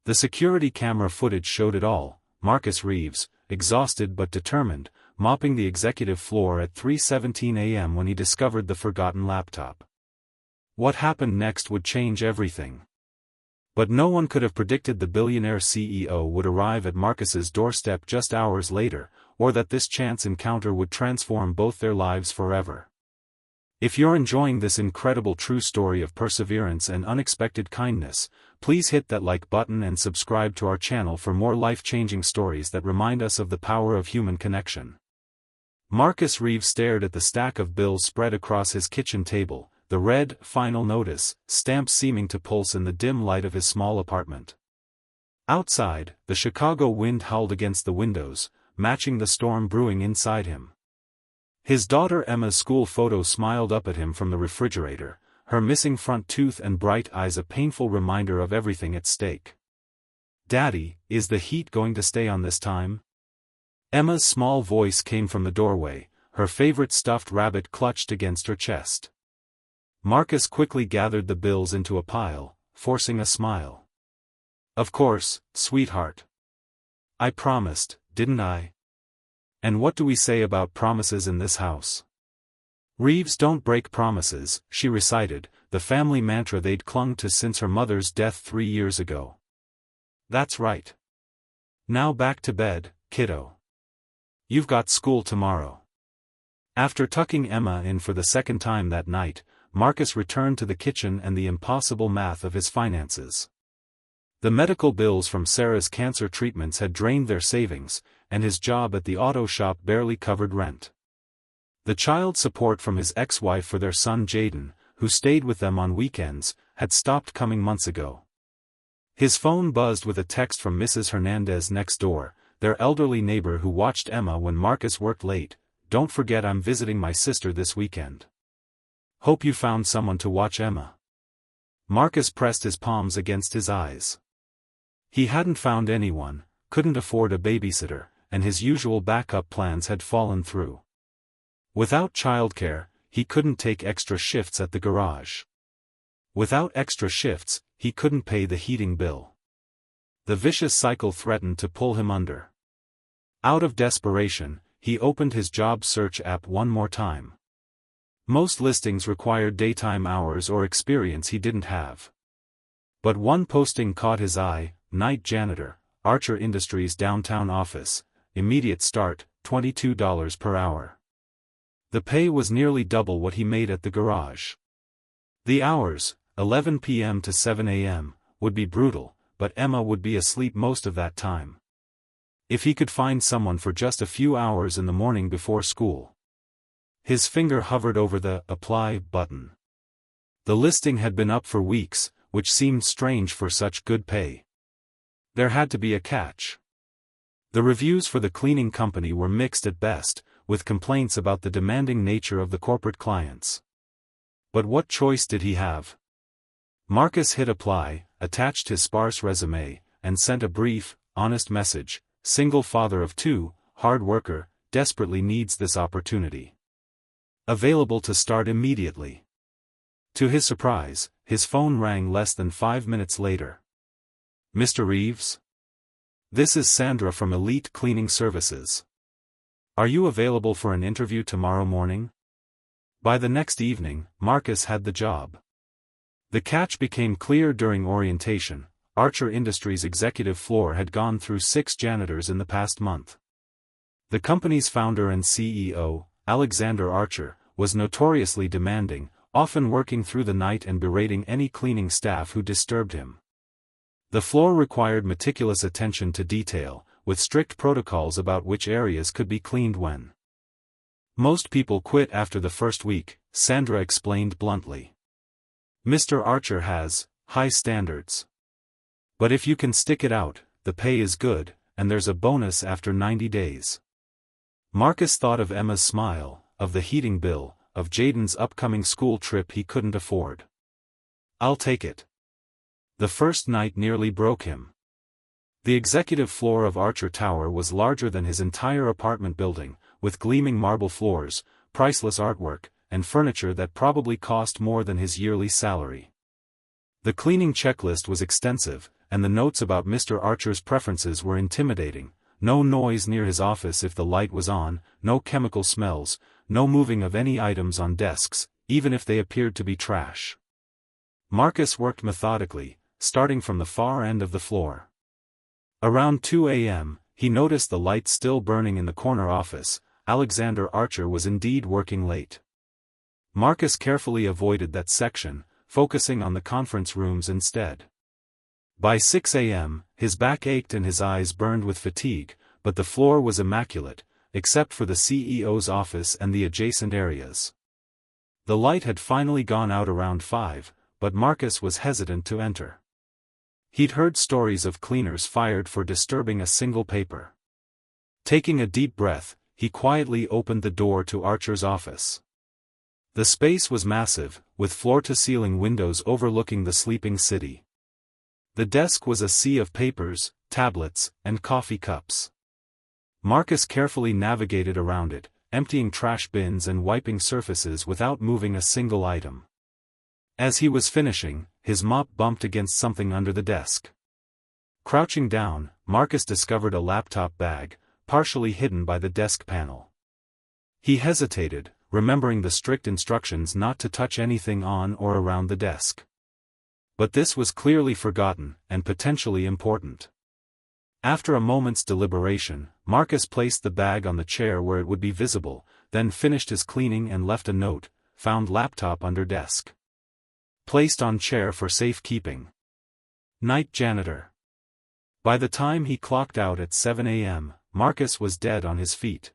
The security camera footage showed it all: Marcus Reeves, exhausted but determined, mopping the executive floor at 3:17 a.m. when he discovered the forgotten laptop. What happened next would change everything. But no one could have predicted the billionaire CEO would arrive at Marcus's doorstep just hours later, or that this chance encounter would transform both their lives forever. If you're enjoying this incredible true story of perseverance and unexpected kindness, please hit that like button and subscribe to our channel for more life-changing stories that remind us of the power of human connection. Marcus Reeves stared at the stack of bills spread across his kitchen table, the red "Final Notice" stamp seeming to pulse in the dim light of his small apartment. Outside, the Chicago wind howled against the windows, matching the storm brewing inside him. His daughter Emma's school photo smiled up at him from the refrigerator, her missing front tooth and bright eyes a painful reminder of everything at stake. "Daddy, is the heat going to stay on this time?" Emma's small voice came from the doorway, her favorite stuffed rabbit clutched against her chest. Marcus quickly gathered the bills into a pile, forcing a smile. "Of course, sweetheart. I promised, didn't I? And what do we say about promises in this house?" "Reeves don't break promises," she recited, the family mantra they'd clung to since her mother's death 3 years ago. "That's right. Now back to bed, kiddo. You've got school tomorrow." After tucking Emma in for the second time that night, Marcus returned to the kitchen and the impossible math of his finances. The medical bills from Sarah's cancer treatments had drained their savings, and his job at the auto shop barely covered rent. The child support from his ex-wife for their son Jaden, who stayed with them on weekends, had stopped coming months ago. His phone buzzed with a text from Mrs. Hernandez next door, their elderly neighbor who watched Emma when Marcus worked late. "Don't forget I'm visiting my sister this weekend. Hope you found someone to watch Emma." Marcus pressed his palms against his eyes. He hadn't found anyone, couldn't afford a babysitter, and his usual backup plans had fallen through. Without childcare, he couldn't take extra shifts at the garage. Without extra shifts, he couldn't pay the heating bill. The vicious cycle threatened to pull him under. Out of desperation, he opened his job search app one more time. Most listings required daytime hours or experience he didn't have. But one posting caught his eye: night janitor, Archer Industries downtown office, immediate start, $22 per hour. The pay was nearly double what he made at the garage. The hours, 11 p.m. to 7 a.m., would be brutal, but Emma would be asleep most of that time. If he could find someone for just a few hours in the morning before school. His finger hovered over the "Apply" button. The listing had been up for weeks, which seemed strange for such good pay. There had to be a catch. The reviews for the cleaning company were mixed at best, with complaints about the demanding nature of the corporate clients. But what choice did he have? Marcus hit apply, attached his sparse resume, and sent a brief, honest message: "Single father of 2, hard worker, desperately needs this opportunity. Available to start immediately." To his surprise, his phone rang less than 5 minutes later. "Mr. Reeves? This is Sandra from Elite Cleaning Services. Are you available for an interview tomorrow morning?" By the next evening, Marcus had the job. The catch became clear during orientation: Archer Industries' executive floor had gone through 6 janitors in the past month. The company's founder and CEO, Alexander Archer, was notoriously demanding, often working through the night and berating any cleaning staff who disturbed him. The floor required meticulous attention to detail, with strict protocols about which areas could be cleaned when. "Most people quit after the first week," Sandra explained bluntly. "Mr. Archer has high standards. But if you can stick it out, the pay is good, and there's a bonus after 90 days. Marcus thought of Emma's smile, of the heating bill, of Jaden's upcoming school trip he couldn't afford. "I'll take it." The first night nearly broke him. The executive floor of Archer Tower was larger than his entire apartment building, with gleaming marble floors, priceless artwork, and furniture that probably cost more than his yearly salary. The cleaning checklist was extensive: and the notes about Mr. Archer's preferences were intimidating. No noise near his office if the light was on, no chemical smells, no moving of any items on desks, even if they appeared to be trash. Marcus worked methodically, starting from the far end of the floor. Around 2 a.m., he noticed the light still burning in the corner office. Alexander Archer was indeed working late. Marcus carefully avoided that section, focusing on the conference rooms instead. By 6 a.m., his back ached and his eyes burned with fatigue, but the floor was immaculate, except for the CEO's office and the adjacent areas. The light had finally gone out around 5, but Marcus was hesitant to enter. He'd heard stories of cleaners fired for disturbing a single paper. Taking a deep breath, he quietly opened the door to Archer's office. The space was massive, with floor-to-ceiling windows overlooking the sleeping city. The desk was a sea of papers, tablets, and coffee cups. Marcus carefully navigated around it, emptying trash bins and wiping surfaces without moving a single item. As he was finishing, his mop bumped against something under the desk. Crouching down, Marcus discovered a laptop bag, partially hidden by the desk panel. He hesitated, remembering the strict instructions not to touch anything on or around the desk. But this was clearly forgotten, and potentially important. After a moment's deliberation, Marcus placed the bag on the chair where it would be visible, then finished his cleaning and left a note, found laptop under desk. Placed on chair for safekeeping. Night janitor. By the time he clocked out at 7 a.m., Marcus was dead on his feet.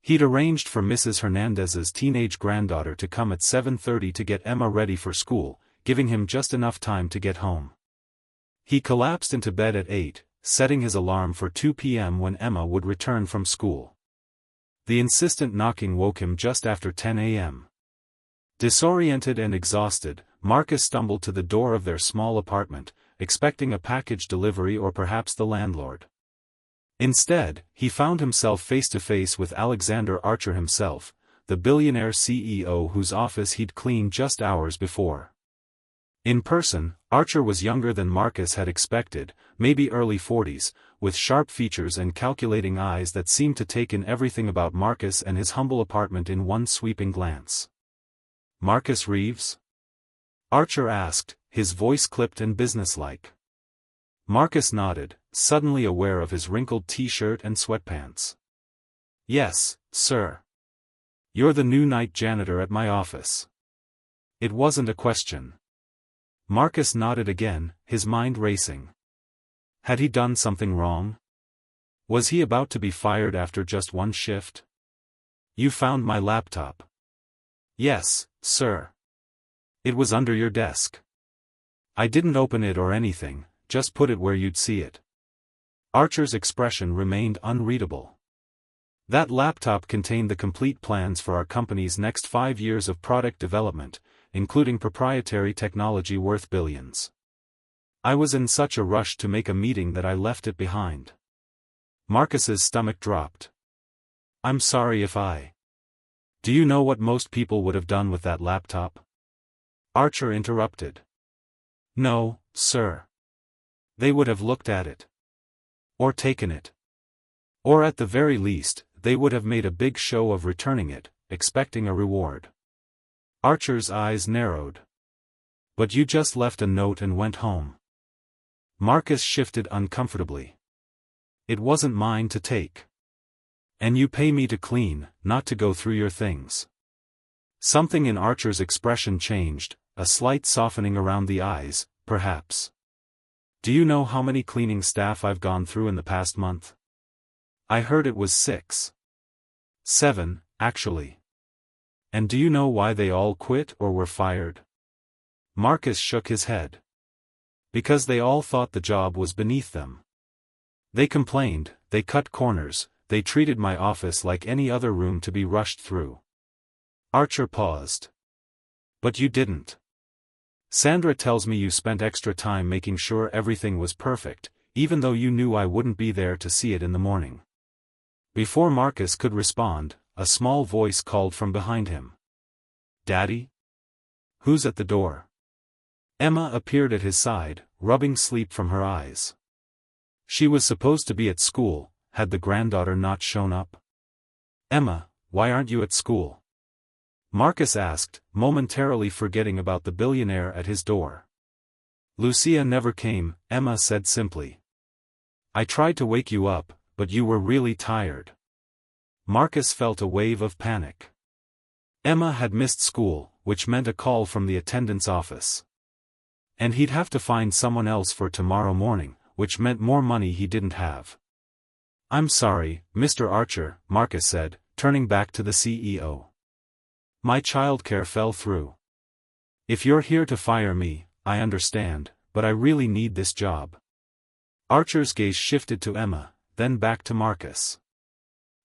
He'd arranged for Mrs. Hernandez's teenage granddaughter to come at 7:30 to get Emma ready for school, giving him just enough time to get home. He collapsed into bed at 8, setting his alarm for 2 p.m. when Emma would return from school. The insistent knocking woke him just after 10 a.m. Disoriented and exhausted, Marcus stumbled to the door of their small apartment, expecting a package delivery or perhaps the landlord. Instead, he found himself face to face with Alexander Archer himself, the billionaire CEO whose office he'd cleaned just hours before. In person, Archer was younger than Marcus had expected, maybe early 40s, with sharp features and calculating eyes that seemed to take in everything about Marcus and his humble apartment in one sweeping glance. "Marcus Reeves?" Archer asked, his voice clipped and businesslike. Marcus nodded, suddenly aware of his wrinkled t-shirt and sweatpants. "Yes, sir. You're the new night janitor at my office." It wasn't a question. Marcus nodded again, his mind racing. Had he done something wrong? Was he about to be fired after just one shift? "You found my laptop." "Yes, sir. It was under your desk. I didn't open it or anything, just put it where you'd see it." Archer's expression remained unreadable. "That laptop contained the complete plans for our company's next 5 years of product development, including proprietary technology worth billions. I was in such a rush to make a meeting that I left it behind." Marcus's stomach dropped. "I'm sorry if I... Do you know what most people would have done with that laptop?" Archer interrupted. "No, sir. They would have looked at it. Or taken it. Or at the very least, they would have made a big show of returning it, expecting a reward." Archer's eyes narrowed. "But you just left a note and went home." Marcus shifted uncomfortably. "It wasn't mine to take. And you pay me to clean, not to go through your things." Something in Archer's expression changed, a slight softening around the eyes, perhaps. "Do you know how many cleaning staff I've gone through in the past month? I heard it was 6. 7, actually. And do you know why they all quit or were fired?" Marcus shook his head. "Because they all thought the job was beneath them. They complained, they cut corners, they treated my office like any other room to be rushed through." Archer paused. "But you didn't. Sandra tells me you spent extra time making sure everything was perfect, even though you knew I wouldn't be there to see it in the morning." Before Marcus could respond, a small voice called from behind him. "Daddy? Who's at the door?" Emma appeared at his side, rubbing sleep from her eyes. She was supposed to be at school, had the granddaughter not shown up? Emma, why aren't you at school? Marcus asked, momentarily forgetting about the billionaire at his door. Lucia never came, Emma said simply. I tried to wake you up, but you were really tired. Marcus felt a wave of panic. Emma had missed school, which meant a call from the attendance office. And he'd have to find someone else for tomorrow morning, which meant more money he didn't have. I'm sorry, Mr. Archer, Marcus said, turning back to the CEO. My childcare fell through. If you're here to fire me, I understand, but I really need this job. Archer's gaze shifted to Emma, then back to Marcus.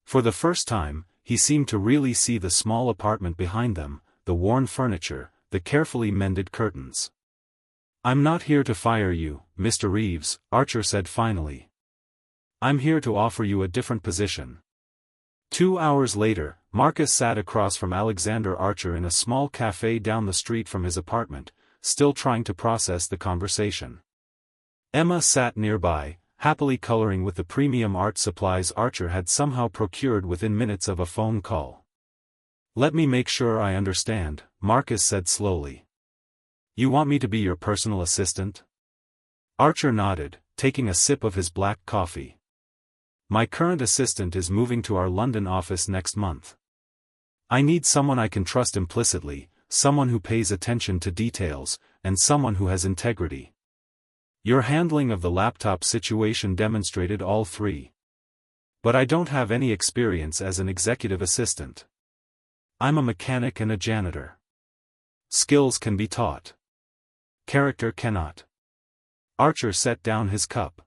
For the first time, he seemed to really see the small apartment behind them, the worn furniture, the carefully mended curtains. I'm not here to fire you, Mr. Reeves, Archer said finally. I'm here to offer you a different position. 2 hours later, Marcus sat across from Alexander Archer in a small cafe down the street from his apartment, still trying to process the conversation. Emma sat nearby, happily coloring with the premium art supplies Archer had somehow procured within minutes of a phone call. Let me make sure I understand, Marcus said slowly. You want me to be your personal assistant? Archer nodded, taking a sip of his black coffee. My current assistant is moving to our London office next month. I need someone I can trust implicitly, someone who pays attention to details, and someone who has integrity. Your handling of the laptop situation demonstrated all three. But I don't have any experience as an executive assistant. I'm a mechanic and a janitor. Skills can be taught. Character cannot. Archer set down his cup.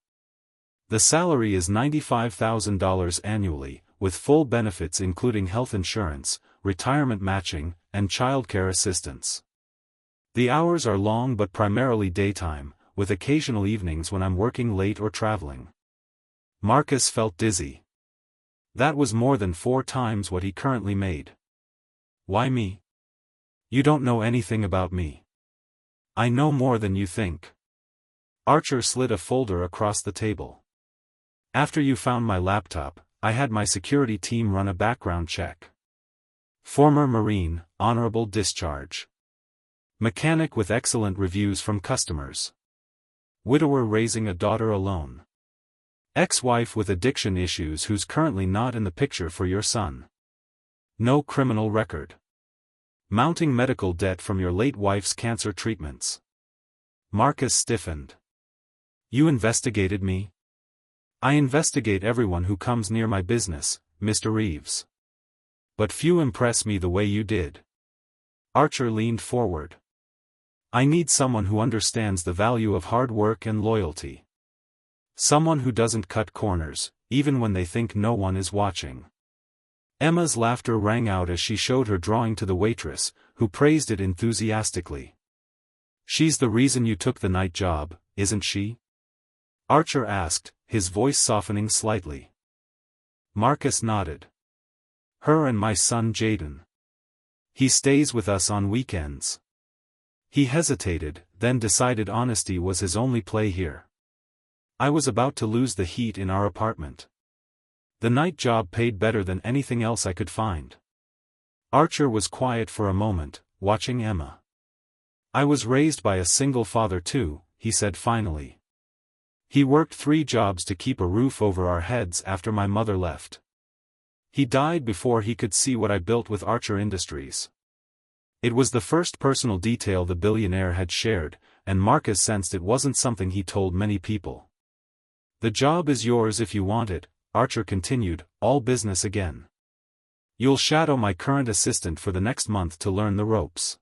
The salary is $95,000 annually, with full benefits including health insurance, retirement matching, and childcare assistance. The hours are long but primarily daytime, with occasional evenings when I'm working late or traveling. Marcus felt dizzy. That was more than 4 times what he currently made. Why me? You don't know anything about me. I know more than you think. Archer slid a folder across the table. After you found my laptop, I had my security team run a background check. Former Marine, honorable discharge. Mechanic with excellent reviews from customers. Widower raising a daughter alone. Ex-wife with addiction issues who's currently not in the picture for your son. No criminal record. Mounting medical debt from your late wife's cancer treatments. Marcus stiffened. You investigated me? I investigate everyone who comes near my business, Mr. Reeves. But few impress me the way you did. Archer leaned forward. I need someone who understands the value of hard work and loyalty. Someone who doesn't cut corners, even when they think no one is watching. Emma's laughter rang out as she showed her drawing to the waitress, who praised it enthusiastically. She's the reason you took the night job, isn't she? Archer asked, his voice softening slightly. Marcus nodded. Her and my son Jaden. He stays with us on weekends. He hesitated, then decided honesty was his only play here. I was about to lose the heat in our apartment. The night job paid better than anything else I could find. Archer was quiet for a moment, watching Emma. I was raised by a single father too, he said finally. He worked 3 jobs to keep a roof over our heads after my mother left. He died before he could see what I built with Archer Industries. It was the first personal detail the billionaire had shared, and Marcus sensed it wasn't something he told many people. The job is yours if you want it, Archer continued, all business again. You'll shadow my current assistant for the next month to learn the ropes.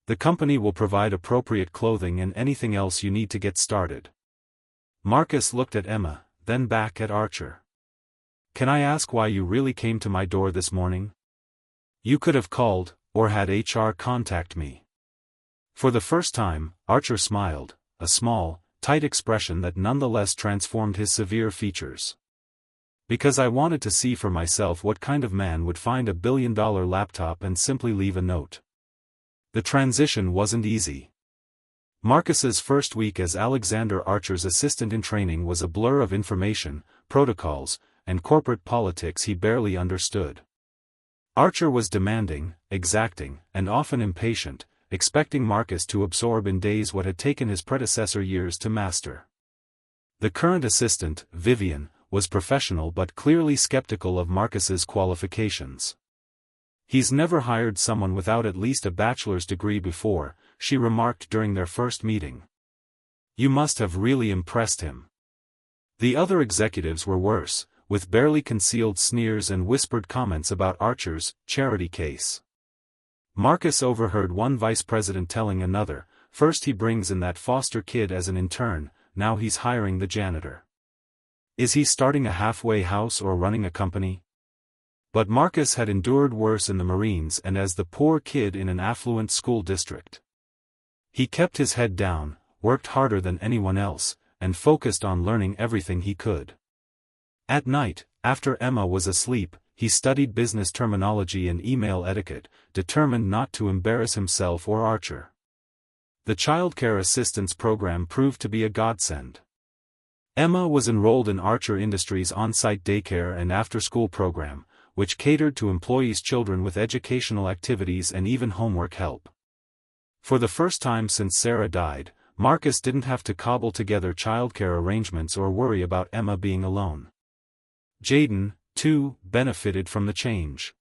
The company will provide appropriate clothing and anything else you need to get started. Marcus looked at Emma, then back at Archer. Can I ask why you really came to my door this morning? You could have called, or had HR contact me. For the first time, Archer smiled, a small, tight expression that nonetheless transformed his severe features. Because I wanted to see for myself what kind of man would find a billion-dollar laptop and simply leave a note. The transition wasn't easy. Marcus's first week as Alexander Archer's assistant-in-training was a blur of information, protocols, and corporate politics he barely understood. Archer was demanding, exacting, and often impatient, expecting Marcus to absorb in days what had taken his predecessor years to master. The current assistant, Vivian, was professional but clearly skeptical of Marcus's qualifications. "He's never hired someone without at least a bachelor's degree before," she remarked during their first meeting. "You must have really impressed him." The other executives were worse, with barely concealed sneers and whispered comments about Archer's charity case. Marcus overheard one vice president telling another, "First he brings in that foster kid as an intern, now he's hiring the janitor. Is he starting a halfway house or running a company?" But Marcus had endured worse in the Marines and as the poor kid in an affluent school district. He kept his head down, worked harder than anyone else, and focused on learning everything he could. At night, after Emma was asleep, he studied business terminology and email etiquette, determined not to embarrass himself or Archer. The childcare assistance program proved to be a godsend. Emma was enrolled in Archer Industries' on-site daycare and after-school program, which catered to employees' children with educational activities and even homework help. For the first time since Sarah died, Marcus didn't have to cobble together childcare arrangements or worry about Emma being alone. Jaden, too, benefited from the change.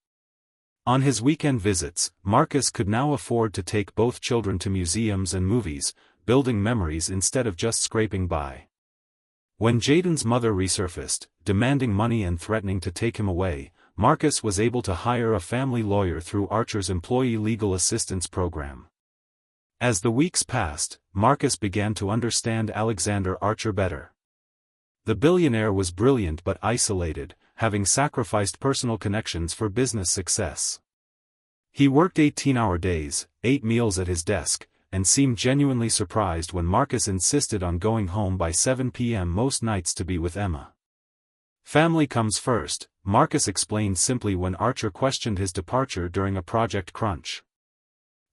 On his weekend visits, Marcus could now afford to take both children to museums and movies, building memories instead of just scraping by. When Jaden's mother resurfaced, demanding money and threatening to take him away, Marcus was able to hire a family lawyer through Archer's Employee Legal Assistance Program. As the weeks passed, Marcus began to understand Alexander Archer better. The billionaire was brilliant but isolated, having sacrificed personal connections for business success. He worked 18-hour days, ate meals at his desk, and seemed genuinely surprised when Marcus insisted on going home by 7 p.m. most nights to be with Emma. "Family comes first," Marcus explained simply when Archer questioned his departure during a project crunch.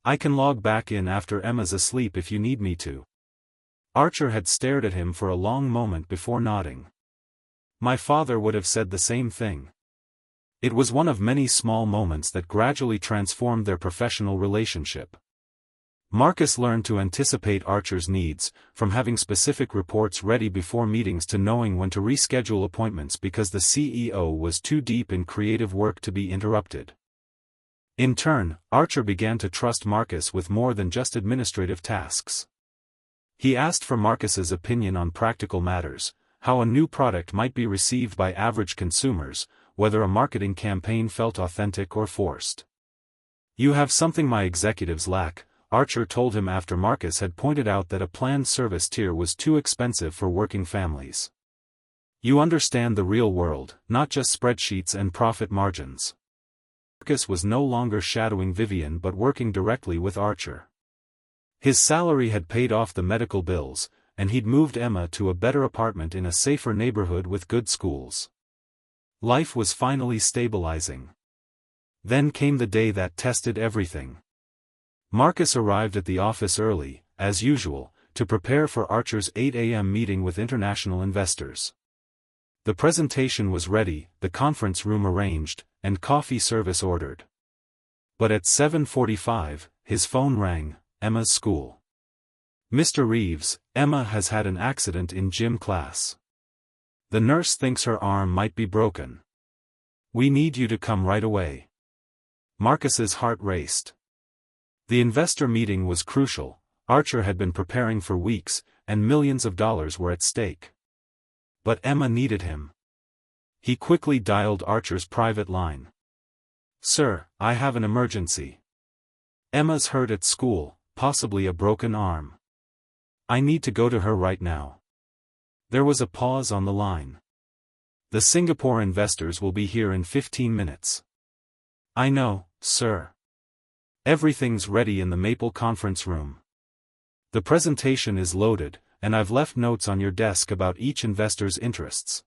"I can log back in after Emma's asleep if you need me to." Archer had stared at him for a long moment before nodding. "My father would have said the same thing." It was one of many small moments that gradually transformed their professional relationship. Marcus learned to anticipate Archer's needs, from having specific reports ready before meetings to knowing when to reschedule appointments because the CEO was too deep in creative work to be interrupted. In turn, Archer began to trust Marcus with more than just administrative tasks. He asked for Marcus's opinion on practical matters, how a new product might be received by average consumers, whether a marketing campaign felt authentic or forced. "You have something my executives lack," Archer told him after Marcus had pointed out that a planned service tier was too expensive for working families. "You understand the real world, not just spreadsheets and profit margins." Marcus was no longer shadowing Vivian but working directly with Archer. His salary had paid off the medical bills, and he'd moved Emma to a better apartment in a safer neighborhood with good schools. Life was finally stabilizing. Then came the day that tested everything. Marcus arrived at the office early, as usual, to prepare for Archer's 8 a.m. meeting with international investors. The presentation was ready, the conference room arranged, and coffee service ordered. But at 7:45, his phone rang, Emma's school. "Mr. Reeves, Emma has had an accident in gym class. The nurse thinks her arm might be broken. We need you to come right away." Marcus's heart raced. The investor meeting was crucial. Archer had been preparing for weeks, and millions of dollars were at stake. But Emma needed him. He quickly dialed Archer's private line. "Sir, I have an emergency. Emma's hurt at school, possibly a broken arm. I need to go to her right now." There was a pause on the line. "The Singapore investors will be here in 15 minutes. "I know, sir. Everything's ready in the Maple conference room. The presentation is loaded, and I've left notes on your desk about each investor's interests."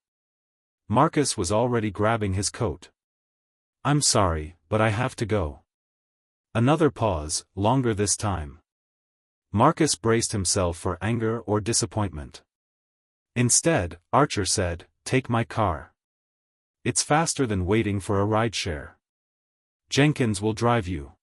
Marcus was already grabbing his coat. "I'm sorry, but I have to go." Another pause, longer this time. Marcus braced himself for anger or disappointment. Instead, Archer said, "Take my car. It's faster than waiting for a rideshare. Jenkins will drive you."